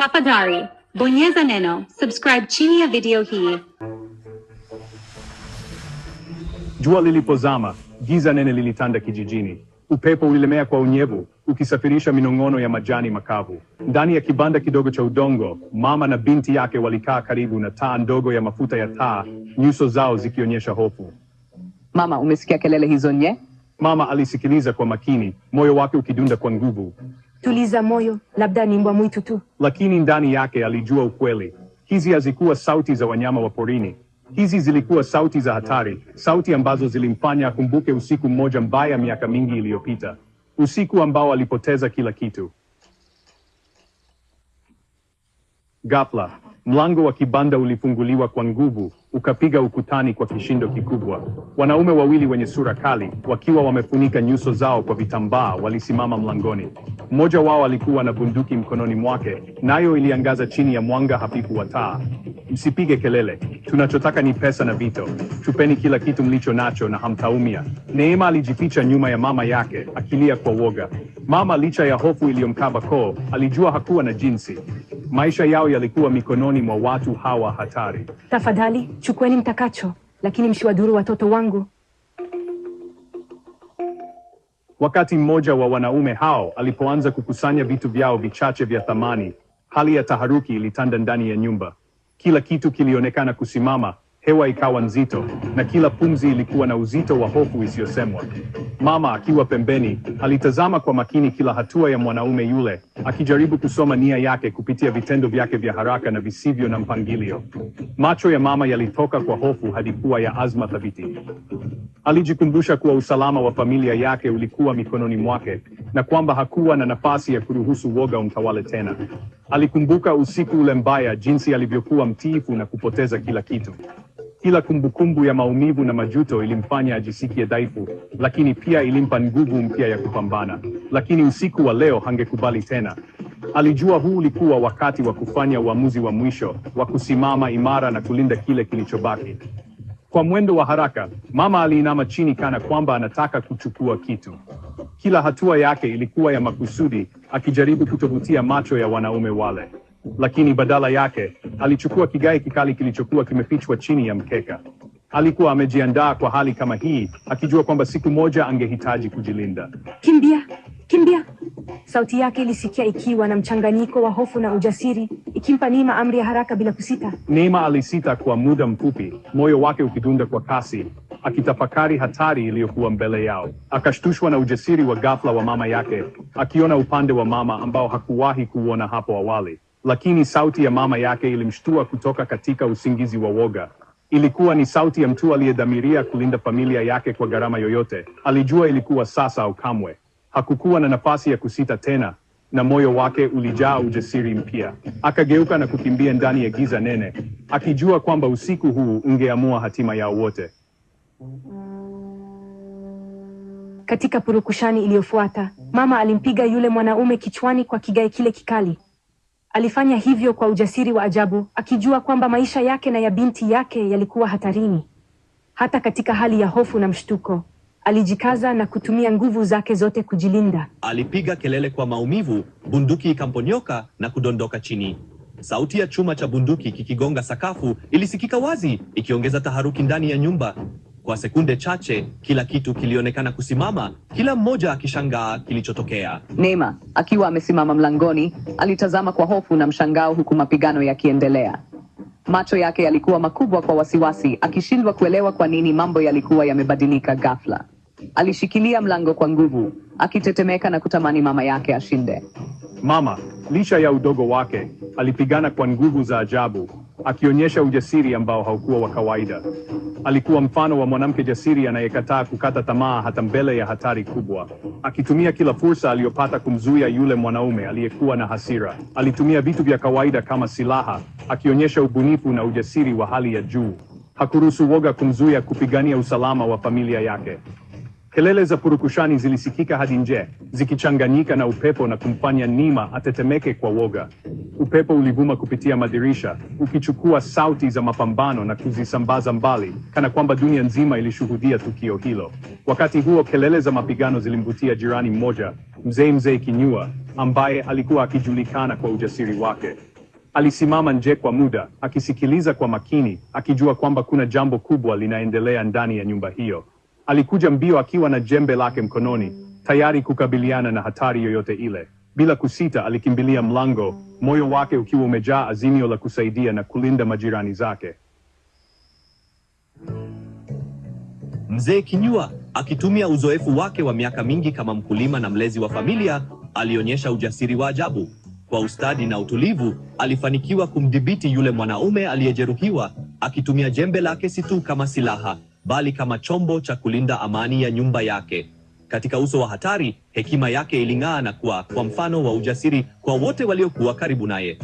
Tafadhali, bonyeza neno subscribe chini ya video hii. Jua lilipozama, giza nene lilitanda kijijini. Upepo ulilemea kwa unyevu, ukisafirisha minong'ono ya majani makavu. Ndani ya kibanda kidogo cha udongo, mama na binti yake walikaa karibu na taa ndogo ya mafuta ya taa, nyuso zao zikionyesha hofu. Mama, umesikia kelele hizo nye? Mama alisikiliza kwa makini, moyo wake ukidunda kwa nguvu. Tuliza moyo, labda ni mbwa mwitu tu. Lakini ndani yake alijua ukweli. Hizi hazikuwa sauti za wanyama wa porini. Hizi zilikuwa sauti za hatari, sauti ambazo zilimfanya akumbuke usiku mmoja mbaya miaka mingi iliyopita. Usiku ambao alipoteza kila kitu. Ghafla, mlango wa kibanda ulifunguliwa kwa nguvu, ukapiga ukutani kwa kishindo kikubwa. Wanaume wawili wenye sura kali, wakiwa wamefunika nyuso zao kwa vitambaa, walisimama mlangoni. Mmoja wao alikuwa na bunduki mkononi mwake, nayo iliangaza chini ya mwanga hafifu wa taa. Msipige kelele, tunachotaka ni pesa na vito. Tupeni kila kitu mlicho nacho na hamtaumia. Neema alijificha nyuma ya mama yake, akilia kwa woga. Mama, licha ya hofu iliyomkaba koo, alijua hakuwa na jinsi. Maisha yao yalikuwa mikononi mwa watu hawa hatari. Tafadhali, chukueni mtakacho, lakini msiwadhuru watoto wangu. Wakati mmoja wa wanaume hao alipoanza kukusanya vitu vyao vichache vya thamani, hali ya taharuki ilitanda ndani ya nyumba. Kila kitu kilionekana kusimama, hewa ikawa nzito, na kila pumzi ilikuwa na uzito wa hofu isiyosemwa. Mama akiwa pembeni, alitazama kwa makini kila hatua ya mwanaume yule, akijaribu kusoma nia yake kupitia vitendo vyake vya haraka na visivyo na mpangilio. Macho ya mama yalitoka kwa hofu hadi kuwa ya azma thabiti. Alijikumbusha kuwa usalama wa familia yake ulikuwa mikononi mwake, na kwamba hakuwa na nafasi ya kuruhusu woga umtawale tena. Alikumbuka usiku ule mbaya, jinsi alivyokuwa mtiifu na kupoteza kila kitu. Kila kumbukumbu ya maumivu na majuto ilimfanya ajisikie dhaifu, lakini pia ilimpa nguvu mpya ya kupambana. Lakini usiku wa leo hangekubali tena. Alijua huu ulikuwa wakati wa kufanya uamuzi wa mwisho, wa kusimama imara na kulinda kile kilichobaki. Kwa mwendo wa haraka, mama aliinama chini kana kwamba anataka kuchukua kitu. Kila hatua yake ilikuwa ya makusudi, akijaribu kutovutia macho ya wanaume wale. Lakini badala yake, alichukua kigai kikali kilichokuwa kimefichwa chini ya mkeka. Alikuwa amejiandaa kwa hali kama hii, akijua kwamba siku moja angehitaji kujilinda. Kimbia, kimbia! Sauti yake ilisikia ikiwa na mchanganyiko wa hofu na ujasiri, ikimpa Neema amri ya haraka bila kusita. Neema alisita kwa muda mfupi, moyo wake ukidunda kwa kasi, akitafakari hatari iliyokuwa mbele yao. Akashtushwa na ujasiri wa ghafla wa mama yake, akiona upande wa mama ambao hakuwahi kuona hapo awali. Lakini sauti ya mama yake ilimshtua kutoka katika usingizi wa woga. Ilikuwa ni sauti ya mtu aliyedhamiria kulinda familia yake kwa gharama yoyote. Alijua ilikuwa sasa au kamwe. Hakukuwa na nafasi ya kusita tena, na moyo wake ulijaa ujasiri mpya. Akageuka na kukimbia ndani ya giza nene, akijua kwamba usiku huu ungeamua hatima yao wote. Katika purukushani iliyofuata, mama alimpiga yule mwanaume kichwani kwa kigai kile kikali. Alifanya hivyo kwa ujasiri wa ajabu, akijua kwamba maisha yake na ya binti yake yalikuwa hatarini. Hata katika hali ya hofu na mshtuko, alijikaza na kutumia nguvu zake zote kujilinda. Alipiga kelele kwa maumivu, bunduki ikamponyoka na kudondoka chini. Sauti ya chuma cha bunduki kikigonga sakafu ilisikika wazi, ikiongeza taharuki ndani ya nyumba. Kwa sekunde chache, kila kitu kilionekana kusimama, kila mmoja akishangaa kilichotokea. Neema, akiwa amesimama mlangoni, alitazama kwa hofu na mshangao huku mapigano yakiendelea. Macho yake yalikuwa makubwa kwa wasiwasi, akishindwa kuelewa kwa nini mambo yalikuwa yamebadilika ghafla. Alishikilia mlango kwa nguvu, akitetemeka na kutamani mama yake ashinde. Mama, licha ya udogo wake, alipigana kwa nguvu za ajabu, akionyesha ujasiri ambao haukuwa wa kawaida. Alikuwa mfano wa mwanamke jasiri anayekataa kukata tamaa hata mbele ya hatari kubwa. Akitumia kila fursa aliyopata kumzuia yule mwanaume aliyekuwa na hasira. Alitumia vitu vya kawaida kama silaha, akionyesha ubunifu na ujasiri wa hali ya juu. Hakuruhusu woga kumzuia kupigania usalama wa familia yake. Kelele za purukushani zilisikika hadi nje, zikichanganyika na upepo na kumfanya Neema atetemeke kwa woga. Upepo ulivuma kupitia madirisha, ukichukua sauti za mapambano na kuzisambaza mbali, kana kwamba dunia nzima ilishuhudia tukio hilo. Wakati huo kelele za mapigano zilimvutia jirani mmoja, mzee Kinyua, ambaye alikuwa akijulikana kwa ujasiri wake. Alisimama nje kwa muda, akisikiliza kwa makini, akijua kwamba kuna jambo kubwa linaendelea ndani ya nyumba hiyo. Alikuja mbio akiwa na jembe lake mkononi, tayari kukabiliana na hatari yoyote ile. Bila kusita alikimbilia mlango, moyo wake ukiwa umejaa azimio la kusaidia na kulinda majirani zake. Mzee Kinyua, akitumia uzoefu wake wa miaka mingi kama mkulima na mlezi wa familia, alionyesha ujasiri wa ajabu. Kwa ustadi na utulivu, alifanikiwa kumdhibiti yule mwanaume aliyejeruhiwa, akitumia jembe lake si tu kama silaha, bali kama chombo cha kulinda amani ya nyumba yake. Katika uso wa hatari, hekima yake iling'aa na kuwa kwa mfano wa ujasiri kwa wote waliokuwa karibu naye.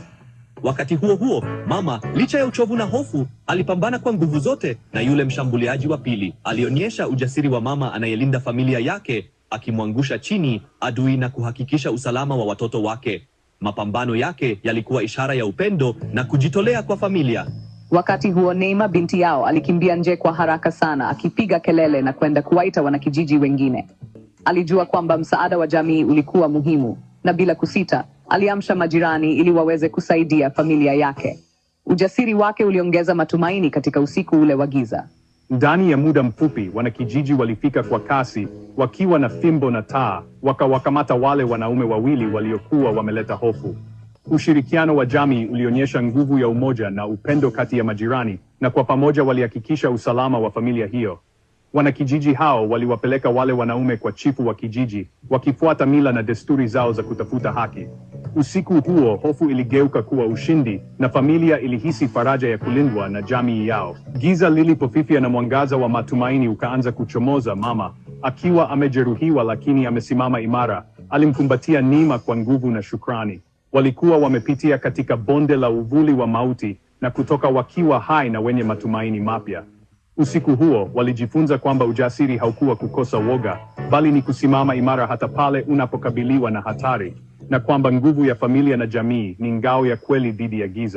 Wakati huo huo, mama, licha ya uchovu na hofu, alipambana kwa nguvu zote na yule mshambuliaji wa pili. Alionyesha ujasiri wa mama anayelinda familia yake, akimwangusha chini adui na kuhakikisha usalama wa watoto wake. Mapambano yake yalikuwa ishara ya upendo na kujitolea kwa familia. Wakati huo Neema binti yao alikimbia nje kwa haraka sana, akipiga kelele na kwenda kuwaita wanakijiji wengine. Alijua kwamba msaada wa jamii ulikuwa muhimu, na bila kusita, aliamsha majirani ili waweze kusaidia familia yake. Ujasiri wake uliongeza matumaini katika usiku ule wa giza. Ndani ya muda mfupi, wanakijiji walifika kwa kasi, wakiwa na fimbo na taa, wakawakamata wale wanaume wawili waliokuwa wameleta hofu. Ushirikiano wa jamii ulionyesha nguvu ya umoja na upendo kati ya majirani, na kwa pamoja walihakikisha usalama wa familia hiyo. Wanakijiji hao waliwapeleka wale wanaume kwa chifu wa kijiji, wakifuata mila na desturi zao za kutafuta haki. Usiku huo hofu iligeuka kuwa ushindi, na familia ilihisi faraja ya kulindwa na jamii yao. Giza lilipofifia na mwangaza wa matumaini ukaanza kuchomoza, mama, akiwa amejeruhiwa lakini amesimama imara, alimkumbatia Neema kwa nguvu na shukrani. Walikuwa wamepitia katika bonde la uvuli wa mauti na kutoka wakiwa hai na wenye matumaini mapya. Usiku huo walijifunza kwamba ujasiri haukuwa kukosa woga, bali ni kusimama imara hata pale unapokabiliwa na hatari, na kwamba nguvu ya familia na jamii ni ngao ya kweli dhidi ya giza.